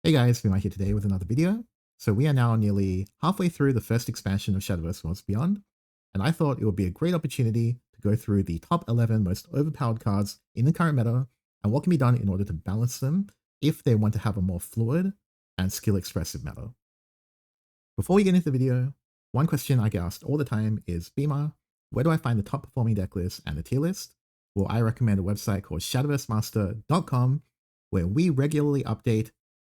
Hey guys, Vima here today with another video. So we are now nearly halfway through the first expansion of Shadowverse Worlds Beyond, and I thought it would be a great opportunity to go through the top 11 most overpowered cards in the current meta and what can be done in order to balance them if they want to have a more fluid and skill expressive meta. Before we get into the video, one question I get asked all the time is, Beamer, where do I find the top performing deck list and the tier list? Well, I recommend a website called shadowversemaster.com where we regularly update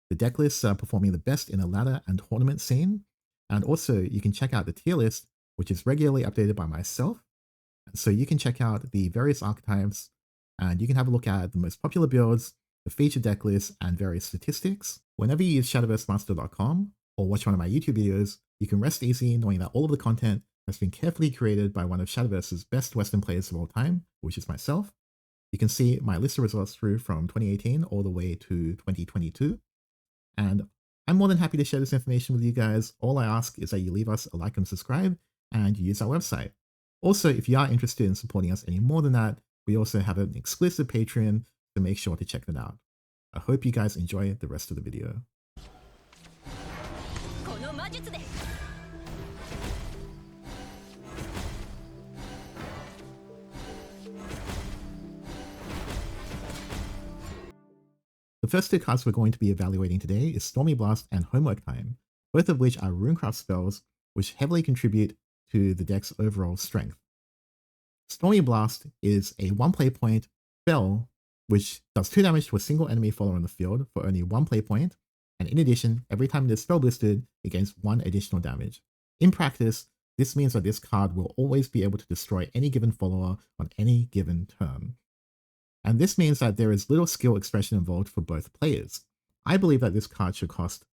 the deck lists are performing the best in the ladder and tournament scene, and also you can check out the tier list, which is regularly updated by myself. And so you can check out the various archetypes, and you can have a look at the most popular builds, the featured deck lists, and various statistics. Whenever you use shadowversemaster.com or watch one of my YouTube videos, you can rest easy knowing that all of the content has been carefully curated by one of Shadowverse's best Western players of all time, which is myself. You can see my list of results through from 2018 all the way to 2022. And I'm more than happy to share this information with you guys. All I ask is that you leave us a like and subscribe and use our website. Also, if you are interested in supporting us any more than that, we also have an exclusive Patreon, so make sure to check that out. I hope you guys enjoy the rest of the video. The first two cards we're going to be evaluating today is Stormy Blast and Homework Time, both of which are runecraft spells which heavily contribute to the deck's overall strength. Stormy Blast is a 1 play point spell which does 2 damage to a single enemy follower on the field for only 1 play point, and in addition, every time it is spell boosted, it gains 1 additional damage. In practice, this means that this card will always be able to destroy any given follower on any given turn. And this means that there is little skill expression involved for both players. I believe that this card should cost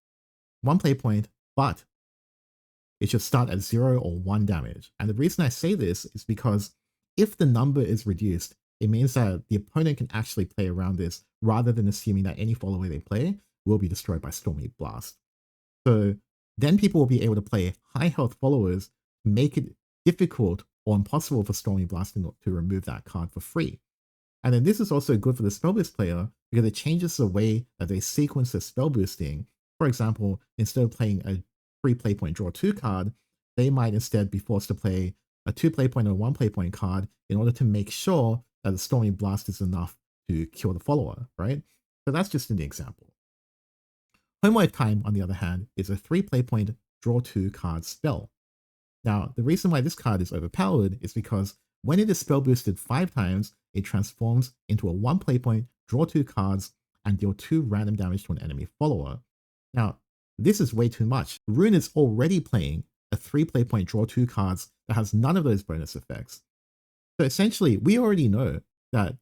1 play point, but it should start at 0 or 1 damage. And the reason I say this is because if the number is reduced, it means that the opponent can actually play around this rather than assuming that any follower they play will be destroyed by Stormy Blast. So then people will be able to play high health followers to make it difficult or impossible for Stormy Blast to remove that card for free. And then this is also good for the spell boost player because it changes the way that they sequence their spell boosting. For example, instead of playing a 3 play point draw 2 card, they might instead be forced to play a 2 play point or 1 play point card in order to make sure that the Stormy Blast is enough to kill the follower, right? So that's just an example. Homework Time, on the other hand, is a 3 play point draw 2 card spell. Now, the reason why this card is overpowered is because when it is spell boosted 5 times, it transforms into a 1 play point, draw 2 cards, and deal 2 random damage to an enemy follower. Now, this is way too much. Rune is already playing a 3 play point, draw 2 cards that has none of those bonus effects. So essentially, we already know that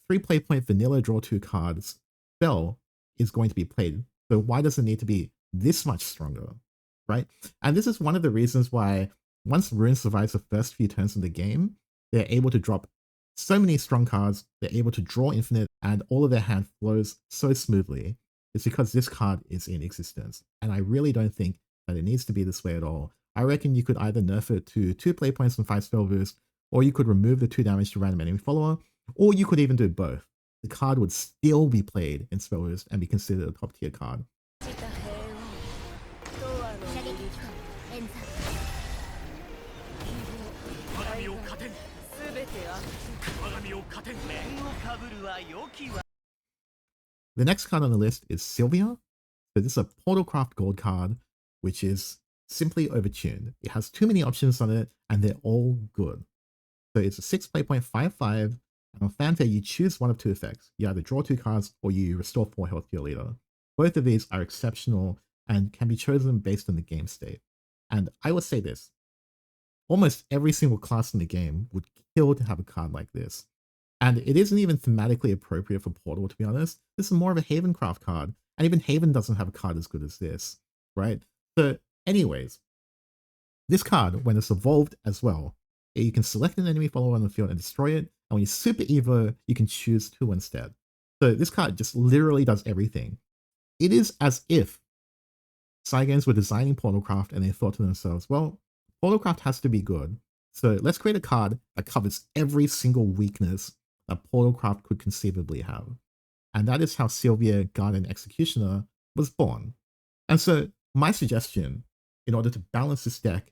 3 play point vanilla draw 2 cards spell is going to be played. So why does it need to be this much stronger, right? And this is one of the reasons why once Rune survives the first few turns in the game, they're able to drop so many strong cards, they're able to draw infinite, and all of their hand flows so smoothly. It's because this card is in existence. And I really don't think that it needs to be this way at all. I reckon you could either nerf it to 2 play points and 5 spell boost, or you could remove the 2 damage to random enemy follower, or you could even do both. The card would still be played in spell boost and be considered a top tier card. The next card on the list is Sylvia. So this is a Portalcraft Gold card, which is simply overtuned. It has too many options on it, and they're all good. So it's a 6 play point 5/5, and on Fanfare you choose one of 2 effects. You either draw 2 cards, or you restore 4 health to your leader. Both of these are exceptional and can be chosen based on the game state. And I will say this, almost every single class in the game would kill to have a card like this. And it isn't even thematically appropriate for Portal, to be honest. This is more of a Havencraft card, and even Haven doesn't have a card as good as this, right? So anyways, this card, when it's evolved as well, you can select an enemy follower on the field and destroy it, and when you super evo, you can choose 2 instead. So this card just literally does everything. It is as if Cygames were designing Portalcraft and they thought to themselves, well, Portalcraft has to be good, so let's create a card that covers every single weakness that Portalcraft could conceivably have. And that is how Sylvia, Guard, and Executioner was born. And so my suggestion, in order to balance this deck,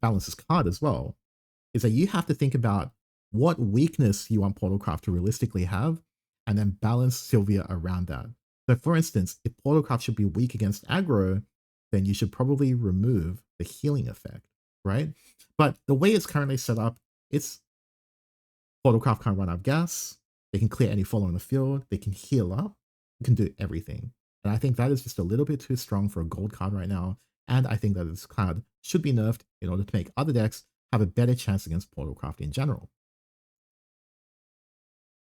balance this card as well, is that you have to think about what weakness you want Portalcraft to realistically have, and then balance Sylvia around that. So for instance, if Portalcraft should be weak against aggro, then you should probably remove the healing effect, right? But the way it's currently set up, it's Portalcraft can't run out of gas, they can clear any follow in the field, they can heal up, they can do everything. And I think that is just a little bit too strong for a gold card right now, and I think that this card should be nerfed in order to make other decks have a better chance against Portalcraft in general.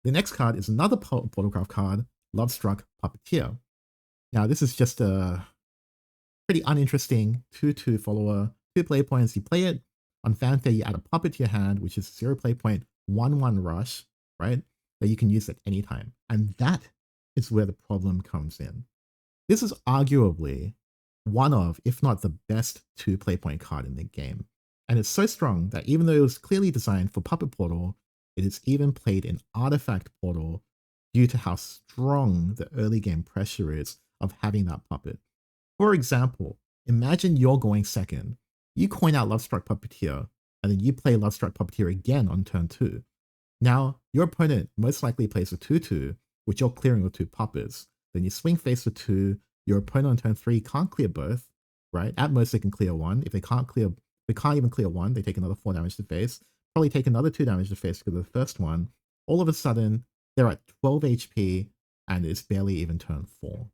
The next card is another Portalcraft card, Lovestruck Puppeteer. Now this is just a pretty uninteresting 2/2 follower, 2 play points. You play it on Fanfare, you add a puppet to your hand, which is 0 play point, 1/1 rush, right? That you can use at any time. And that is where the problem comes in. This is arguably one of, if not the best 2 play point card in the game. And it's so strong that even though it was clearly designed for Puppet Portal, it is even played in Artifact Portal due to how strong the early game pressure is of having that puppet. For example, imagine you're going second, you coin out Lovestruck Puppeteer, and then you play Lovestruck Puppeteer again on turn 2. Now, your opponent most likely plays a 2/2, which you're clearing with 2 puppets. Then you swing face for 2, your opponent on turn 3 can't clear both, right? At most they can clear 1. If they can't even clear 1, they take another 4 damage to face, probably take another 2 damage to face because of the first one. All of a sudden, they're at 12 HP, and it's barely even turn 4,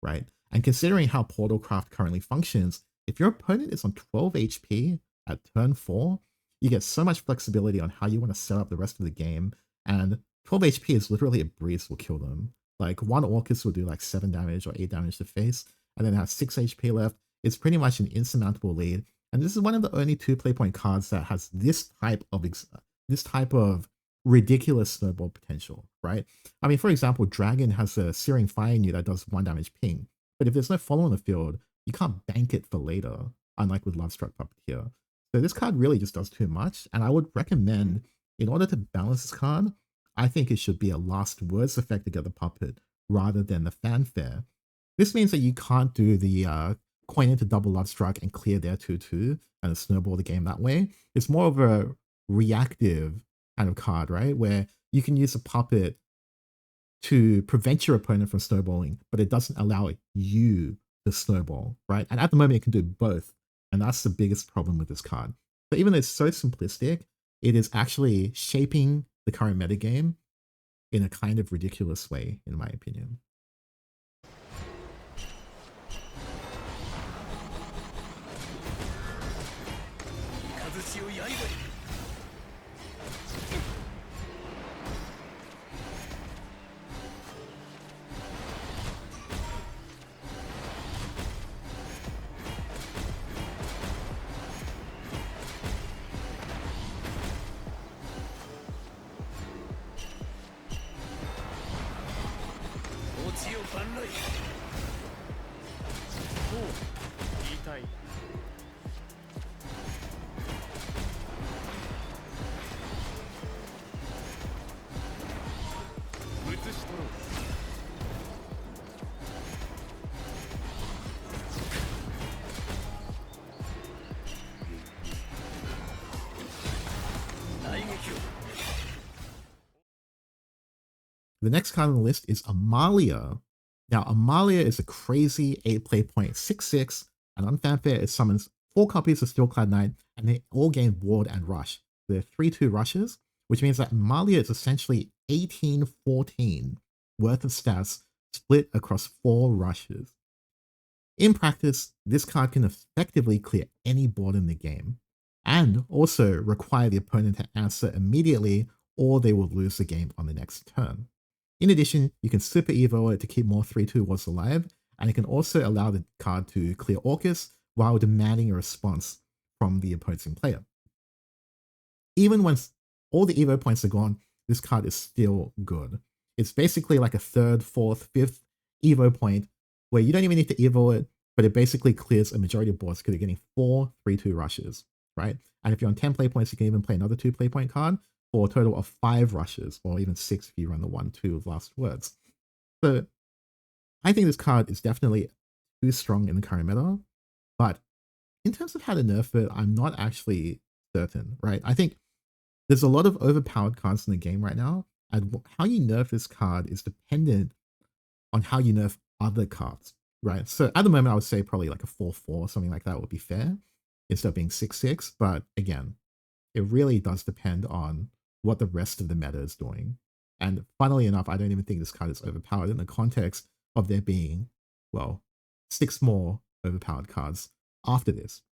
right? And considering how Portalcraft currently functions, if your opponent is on 12 HP at turn 4, you get so much flexibility on how you want to set up the rest of the game, and 12 HP is literally a breeze will kill them. Like, one Orchis will do like 7 damage or 8 damage to face, and then have 6 HP left. It's pretty much an insurmountable lead, and this is one of the only 2 play point cards that has this type of ridiculous snowball potential, right? I mean, for example, Dragon has a Searing Fire in you that does 1 damage ping, but if there's no follow in the field, you can't bank it for later, unlike with Lovestruck Puppeteer. So this card really just does too much, and I would recommend, in order to balance this card, I think it should be a last words effect to get the puppet, rather than the fanfare. This means that you can't do the coin into double Lovestruck and clear their 2/2 and snowball the game that way. It's more of a reactive kind of card, right? Where you can use a puppet to prevent your opponent from snowballing, but it doesn't allow you to snowball, right? And at the moment it can do both, and that's the biggest problem with this card. So even though it's so simplistic, it is actually shaping the current metagame in a kind of ridiculous way, in my opinion. The next card on the list is Amalia. Now, Amalia is a crazy 8 play point 6/6, and on Fanfare it summons 4 copies of Steelclad Knight, and they all gain Ward and Rush. They're 3/2 rushes, which means that Amalia is essentially 18-14 worth of stats split across 4 rushes. In practice, this card can effectively clear any board in the game, and also require the opponent to answer immediately, or they will lose the game on the next turn. In addition, you can Super Evo it to keep more 3/2 wards alive, and it can also allow the card to clear Orchis while demanding a response from the opposing player. Even when all the Evo points are gone, this card is still good. It's basically like a 3rd, 4th, 5th Evo point where you don't even need to Evo it, but it basically clears a majority of boards because you're getting 4 3/2 rushes, right? And if you're on 10 play points, you can even play another 2 play point card for a total of 5 rushes, or even 6 if you run the 1/2 of last words. So I think this card is definitely too strong in the current meta, but in terms of how to nerf it, I'm not actually certain, right? I think there's a lot of overpowered cards in the game right now, and how you nerf this card is dependent on how you nerf other cards, right? So at the moment, I would say probably like a 4/4, something like that would be fair, instead of being 6/6. But again, it really does depend on what the rest of the meta is doing. And funnily enough, I don't even think this card is overpowered in the context of there being, well, 6 more overpowered cards after this.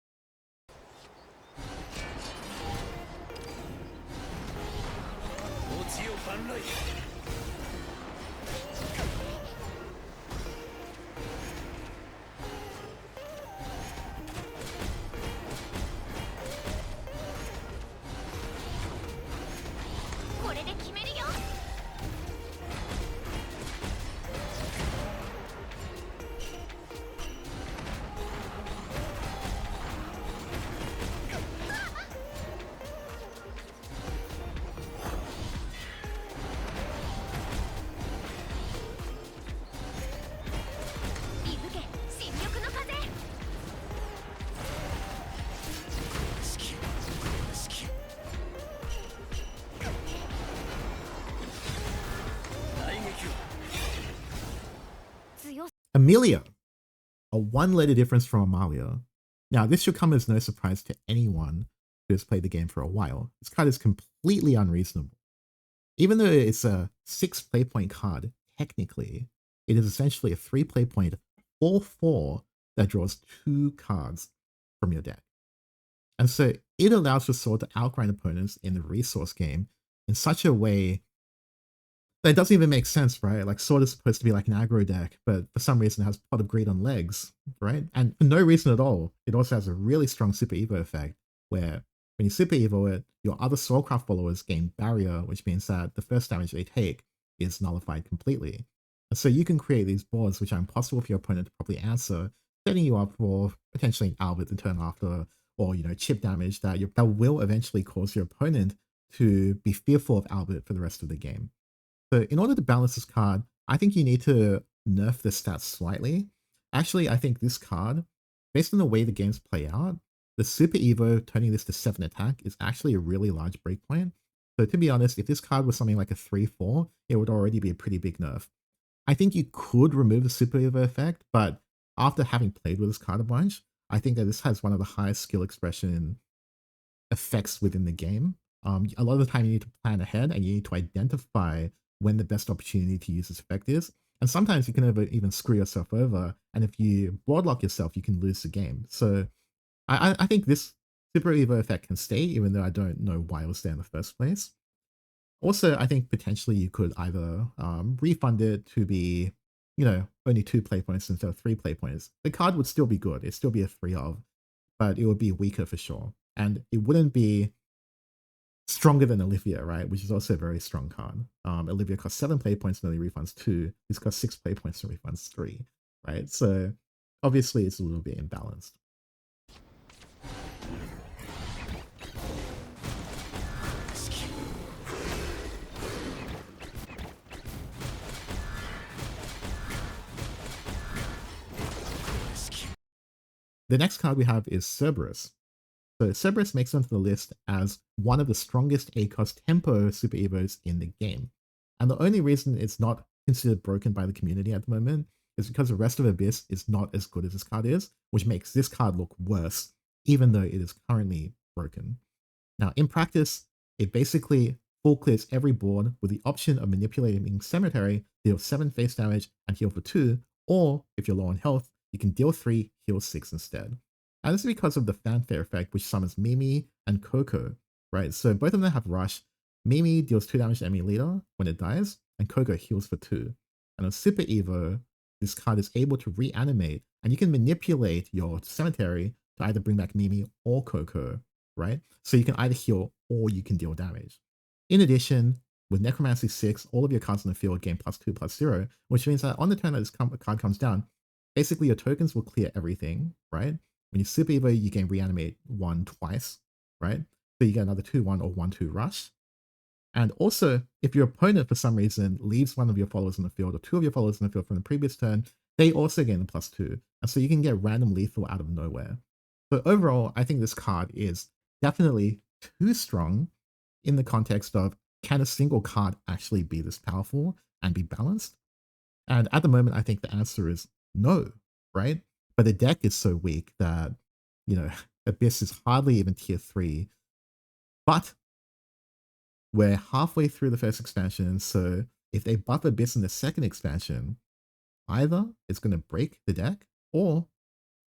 Amelia, a 1-letter difference from Amalia. Now, this should come as no surprise to anyone who has played the game for a while. This card is completely unreasonable. Even though it's a 6 play point card, technically, it is essentially a 3 play point 4/4 that draws 2 cards from your deck. And so it allows your sword to outgrind opponents in the resource game in such a way that doesn't even make sense, right? Like, sword is supposed to be like an aggro deck, but for some reason it has Pot of Greed on legs, right? And for no reason at all, it also has a really strong Super Evo effect, where when you Super Evo it, your other Soulcraft followers gain Barrier, which means that the first damage they take is nullified completely. And so you can create these boards which are impossible for your opponent to properly answer, setting you up for potentially an Albert the turn after, or, you know, chip damage that will eventually cause your opponent to be fearful of Albert for the rest of the game. So in order to balance this card, I think you need to nerf the stats slightly. Actually, I think this card, based on the way the games play out, the Super Evo turning this to 7 attack is actually a really large breakpoint. So to be honest, if this card was something like a 3/4, it would already be a pretty big nerf. I think you could remove the Super Evo effect, but after having played with this card a bunch, I think that this has one of the highest skill expression effects within the game. A lot of the time you need to plan ahead and you need to identify when the best opportunity to use this effect is. And sometimes you can even screw yourself over, and if you boardlock yourself, you can lose the game. So I think this Super Evo effect can stay, even though I don't know why it was there in the first place. Also, I think potentially you could either refund it to be, you know, only 2 play points instead of 3 play points. The card would still be good. It'd still be a 3 of, but it would be weaker for sure. And it wouldn't be stronger than Olivia, right? Which is also a very strong card. Olivia costs 7 play points and only refunds 2. He's got 6 play points and refunds 3, right? So obviously it's a little bit imbalanced. The next card we have is Cerberus. So Cerberus makes it onto the list as one of the strongest ACOS tempo Super Evos in the game. And the only reason it's not considered broken by the community at the moment is because the rest of Abyss is not as good as this card is, which makes this card look worse, even though it is currently broken. Now, in practice, it basically full clears every board with the option of manipulating Cemetery, deal 7 face damage and heal for 2, or if you're low on health, you can deal 3, heal 6 instead. And this is because of the fanfare effect, which summons Mimi and Coco, right? So both of them have Rush. Mimi deals 2 damage to enemy leader when it dies, and Coco heals for 2. And on Super Evo, this card is able to reanimate, and you can manipulate your Cemetery to either bring back Mimi or Coco, right? So you can either heal or you can deal damage. In addition, with Necromancy 6, all of your cards in the field gain +2/+0, which means that on the turn that this card comes down, basically your tokens will clear everything, right? When you Super Evo, you can reanimate 1 twice, right? So you get another 2/1 or 1/2 rush. And also, if your opponent for some reason leaves one of your followers in the field or 2 of your followers in the field from the previous turn, they also gain a +2. And so you can get random lethal out of nowhere. So overall, I think this card is definitely too strong in the context of, can a single card actually be this powerful and be balanced? And at the moment, I think the answer is no, right? But the deck is so weak that, you know, Abyss is hardly even tier 3. But we're halfway through the first expansion, so if they buff Abyss in the second expansion, either it's going to break the deck, or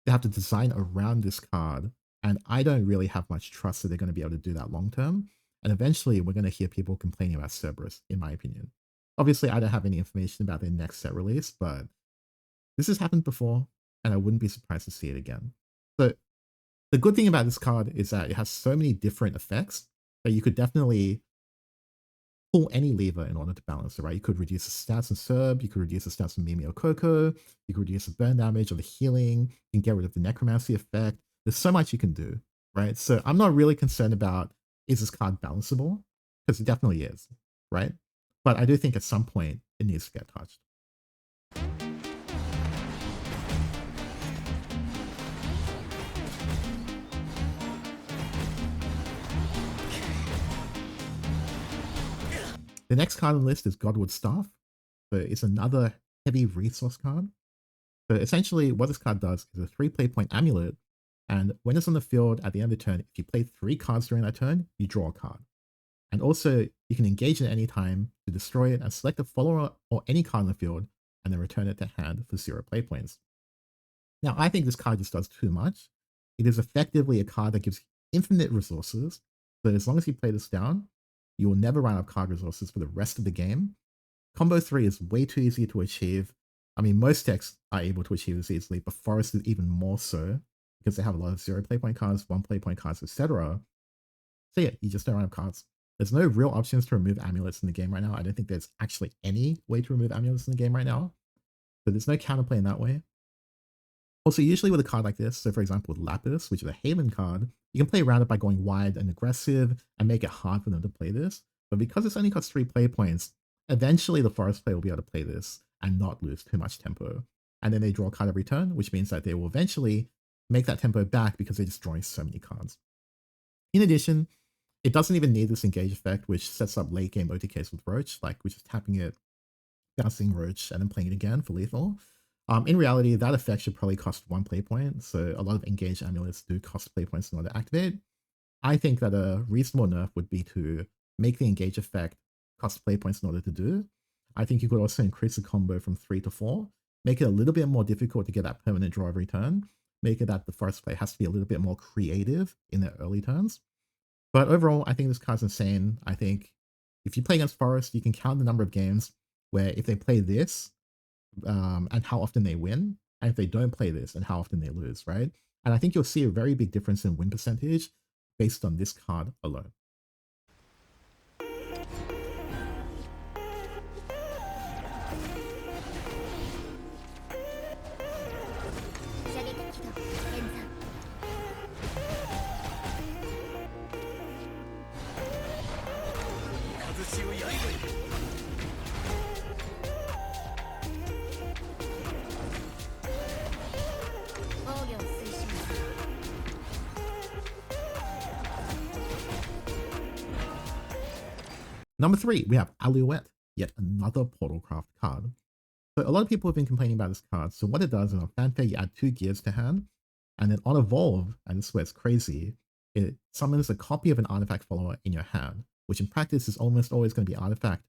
they have to design around this card. And I don't really have much trust that they're going to be able to do that long term. And eventually, we're going to hear people complaining about Cerberus, in my opinion. Obviously, I don't have any information about their next set release, but this has happened before, and I wouldn't be surprised to see it again. So the good thing about this card is that it has so many different effects that you could definitely pull any lever in order to balance it, right? You could reduce the stats in Serb, you could reduce the stats in Mimi or Coco, you could reduce the burn damage or the healing, you can get rid of the necromancy effect. There's so much you can do, right? So I'm not really concerned about, is this card balanceable? Because it definitely is, right? But I do think at some point it needs to get touched. The next card on the list is Godwood Staff. So it's another heavy resource card. So essentially what this card does is a 3 play point amulet, and when it's on the field at the end of the turn, if you play 3 cards during that turn, you draw a card. And also you can engage it at any time to destroy it and select a follower or any card on the field and then return it to hand for 0 play points. Now I think this card just does too much. It is effectively a card that gives infinite resources, so as long as you play this down, you will never run out of card resources for the rest of the game. Combo 3 is way too easy to achieve. I mean, most decks are able to achieve this easily, but Forest is even more so because they have a lot of 0 play point cards, 1 play point cards, etc. So yeah, you just don't run out of cards. There's no real options to remove amulets in the game right now. I don't think there's actually any way to remove amulets in the game right now. So there's no counterplay in that way. Also, usually with a card like this, so for example with Lapis, which is a Haven card, you can play around it by going wide and aggressive and make it hard for them to play this. But because it's only costs 3 play points, eventually the Forest player will be able to play this and not lose too much tempo. And then they draw a card every turn, which means that they will eventually make that tempo back because they're just drawing so many cards. In addition, it doesn't even need this engage effect, which sets up late game OTKs with Roach, like which is tapping it, bouncing Roach, and then playing it again for lethal. In reality, that effect should probably cost 1 play point, so a lot of engaged amulets do cost play points in order to activate. I think that a reasonable nerf would be to make the engage effect cost play points in order to do. I think you could also increase the combo from 3 to 4, make it a little bit more difficult to get that permanent draw every turn, make it that the Forest player has to be a little bit more creative in their early turns. But overall, I think this card's insane. I think if you play against Forest, you can count the number of games where if they play this, and how often they win, and if they don't play this and how often they lose, right? And I think you'll see a very big difference in win percentage based on this card alone. Number 3, we have Alouette, yet another Portalcraft card. So a lot of people have been complaining about this card. So what it does is on Fanfare, you add 2 gears to hand, and then on Evolve, and this is where it's crazy, it summons a copy of an artifact follower in your hand, which in practice is almost always going to be artifact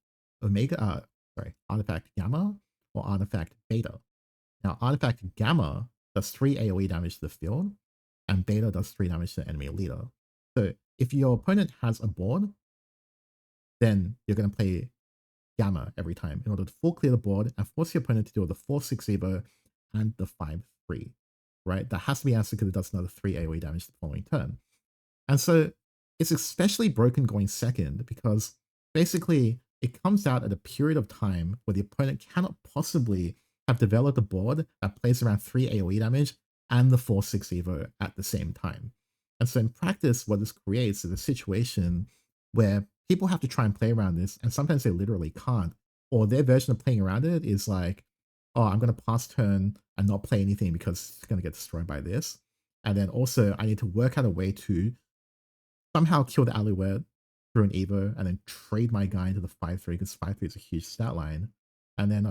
artifact Gamma or artifact Beta. Now, artifact Gamma does 3 AoE damage to the field, and Beta does 3 damage to the enemy leader. So if your opponent has a board, then you're going to play Gamma every time in order to full clear the board and force your opponent to deal the 4-6 Evo and the 5-3, right? That has to be answered because it does another 3 AoE damage the following turn. And so it's especially broken going second because basically it comes out at a period of time where the opponent cannot possibly have developed a board that plays around 3 AoE damage and the 4-6 Evo at the same time. And so in practice, what this creates is a situation where people have to try and play around this, and sometimes they literally can't. Or their version of playing around it is like, oh, I'm going to pass turn and not play anything because it's going to get destroyed by this. And then also I need to work out a way to somehow kill the Alouette through an Evo and then trade my guy into the 5-3 because 5-3 is a huge stat line. And then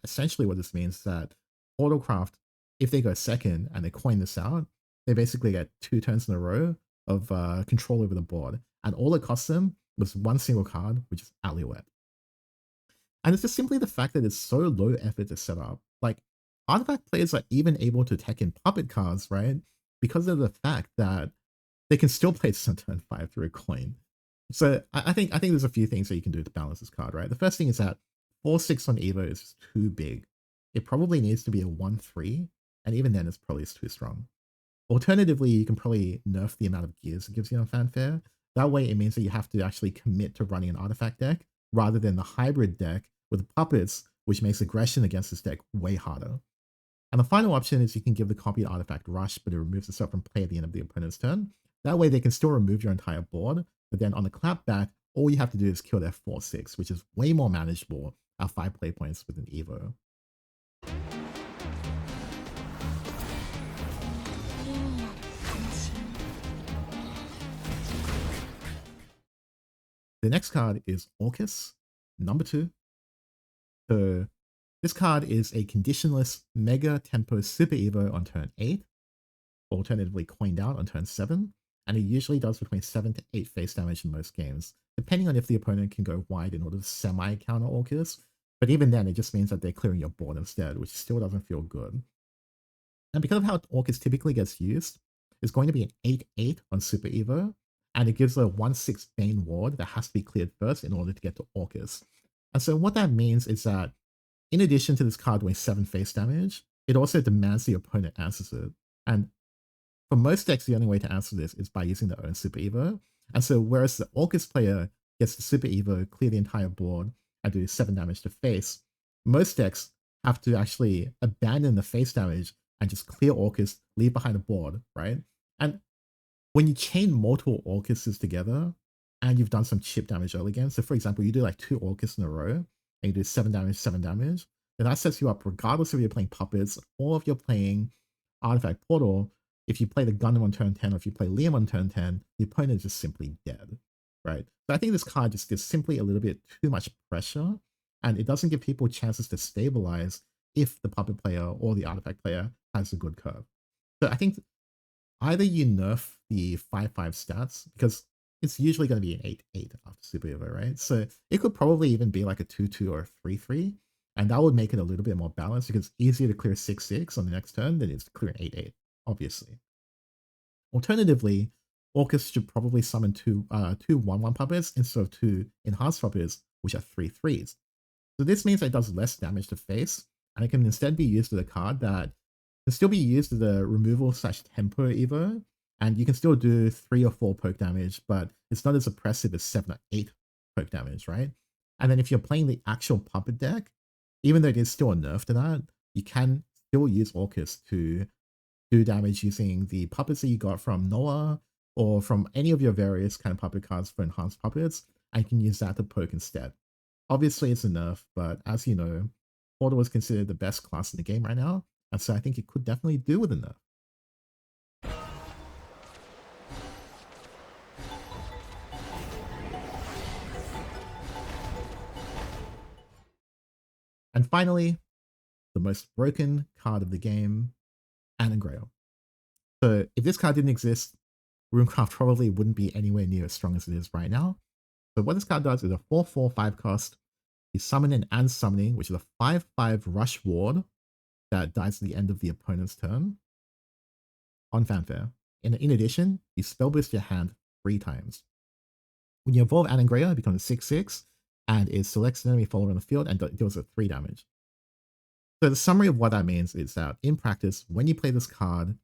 essentially what this means is that Autocraft, if they go second and they coin this out, they basically get 2 turns in a row of control over the board. And all it costs them was one single card, which is Alouette. And it's just simply the fact that it's so low effort to set up. Like, artifact players are even able to tech in puppet cards, right? Because of the fact that they can still play some turn 5 through a coin. So I think there's a few things that you can do to balance this card, right? The first thing is that 4-6 on Evo is just too big. It probably needs to be a 1-3, and even then it's probably too strong. Alternatively, you can probably nerf the amount of gears it gives you on Fanfare. That way it means that you have to actually commit to running an artifact deck rather than the hybrid deck with puppets, which makes aggression against this deck way harder. And the final option is you can give the copied artifact rush, but it removes itself from play at the end of the opponent's turn. That way they can still remove your entire board, but then on the clapback, all you have to do is kill their 4-6, which is way more manageable at 5 play points with an Evo. The next card is Orchis, number 2. So this card is a conditionless Mega Tempo Super Evo on turn 8, alternatively coined out on turn 7, and it usually does between 7 to 8 face damage in most games, depending on if the opponent can go wide in order to semi-counter Orchis, but even then it just means that they're clearing your board instead, which still doesn't feel good. And because of how Orchis typically gets used, it's going to be an 8-8 on Super Evo, and it gives a 1-6 Bane ward that has to be cleared first in order to get to Orchis. And so what that means is that in addition to this card doing 7 face damage, it also demands the opponent answers it. And for most decks, the only way to answer this is by using their own Super Evo. And so whereas the Orchis player gets the Super Evo, clear the entire board, and do 7 damage to face, most decks have to actually abandon the face damage and just clear Orchis, leave behind a board, right? And when you chain multiple Orchises together, and you've done some chip damage early game, so for example, you do like 2 Orchis in a row, and you do 7 damage, then that sets you up regardless if you're playing puppets or if you're playing Artifact Portal. If you play the Gundam on turn 10 or if you play Liam on turn 10, the opponent is just simply dead, right? So I think this card just gives simply a little bit too much pressure, and it doesn't give people chances to stabilize if the puppet player or the artifact player has a good curve. So I think either you nerf the 5-5 stats, because it's usually going to be an 8-8 after Super Evo, right? So it could probably even be like a 2-2 or a 3-3, and that would make it a little bit more balanced because it's easier to clear 6-6 on the next turn than it is to clear an 8-8, obviously. Alternatively, Orchis should probably summon two 1-1 puppets instead of 2 enhanced puppets, which are 3-3s. So this means that it does less damage to face, and it can instead be used as a card that can still be used as a removal/tempo Evo, and you can still do 3 or 4 poke damage, but it's not as oppressive as 7 or 8 poke damage, right? And then if you're playing the actual puppet deck, even though there's still a nerf to that, you can still use Orchis to do damage using the puppets that you got from Noah or from any of your various kind of puppet cards for enhanced puppets, and you can use that to poke instead. Obviously it's a nerf, but as you know, Portal is considered the best class in the game right now, and so I think it could definitely do with a nerf. And finally, the most broken card of the game, Anne Grea. So if this card didn't exist, Runecraft probably wouldn't be anywhere near as strong as it is right now. So what this card does is a 4/4/5 cost. You summon an Anne Summoning, which is a 5/5 rush ward that dies at the end of the opponent's turn on Fanfare. In addition, you spell boost your hand 3 times. When you evolve Anne Grea, it becomes a 6/6, and it selects an enemy follower on the field and deals it 3 damage. So the summary of what that means is that in practice, when you play this card,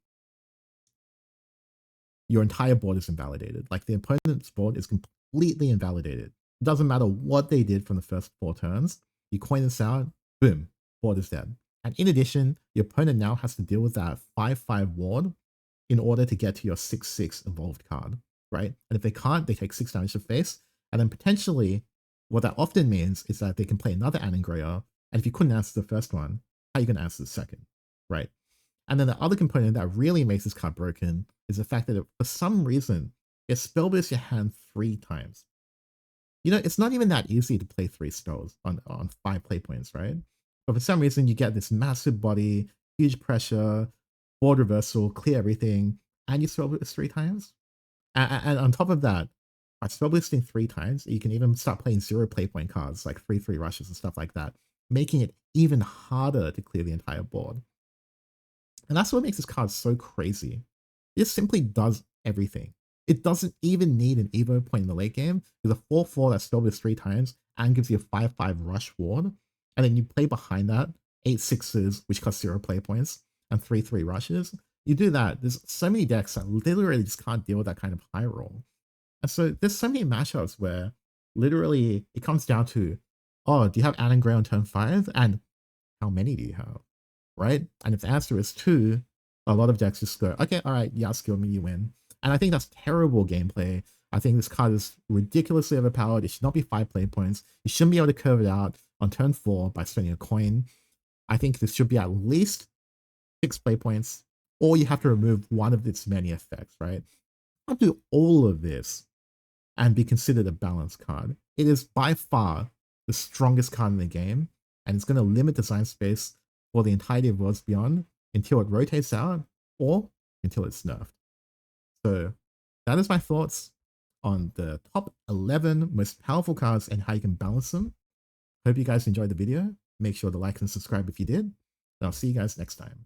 your entire board is invalidated. Like the opponent's board is completely invalidated. It doesn't matter what they did from the first 4 turns. You coin this out, boom, board is dead. And in addition, your opponent now has to deal with that 5/5 ward in order to get to your 6/6 evolved card, right? And if they can't, they take 6 damage to face. And then potentially, what that often means is that they can play another Anne Grea, and if you couldn't answer the first one, how you can answer the second, right? And then the other component that really makes this card broken is the fact that for some reason, it spell bursts your hand 3 times. You know, it's not even that easy to play 3 spells on 5 play points, right? But for some reason, you get this massive body, huge pressure, board reversal, clear everything, and you spell burst 3 times. And on top of that, by spell boosting 3 times, you can even start playing 0 play point cards like 3/3 rushes and stuff like that, making it even harder to clear the entire board. And that's what makes this card so crazy. It just simply does everything. It doesn't even need an Evo point in the late game. There's a 4/4 that spell bursts 3 times and gives you a 5/5 rush ward. And then you play behind that 8 6s, which cost 0 play points, and 3/3 rushes. You do that. There's so many decks that literally just can't deal with that kind of high roll. And so there's so many matchups where literally it comes down to, oh, do you have Anne Grea on turn 5? And how many do you have? Right? And if the answer is 2, a lot of decks just go, okay, all right, yeah, skill me, you win. And I think that's terrible gameplay. I think this card is ridiculously overpowered. It should not be 5 play points. You shouldn't be able to curve it out on turn 4 by spending a coin. I think this should be at least 6 play points, or you have to remove one of its many effects, right? I'll do all of this and be considered a balanced card. It is by far the strongest card in the game, and it's going to limit design space for the entirety of Worlds Beyond until it rotates out or until it's nerfed. So that is my thoughts on the top 11 most powerful cards and how you can balance them. Hope you guys enjoyed the video. Make sure to like and subscribe if you did. And I'll see you guys next time.